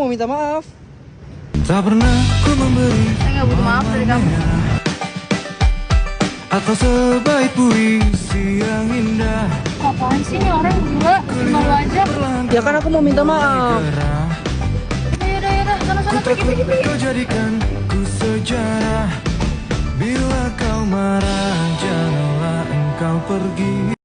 mau minta maaf. Tak pernah ku memberi. Saya nggak butuh maaf dari kamu. Atau sebaik puisi yang indah. Apaan sih nih orang gila? Malu aja. Ya kan aku mau minta maaf. Yaudah, sana-sana pergi. Kau jadikan ku sejarah. Bila kau marah, janganlah engkau pergi.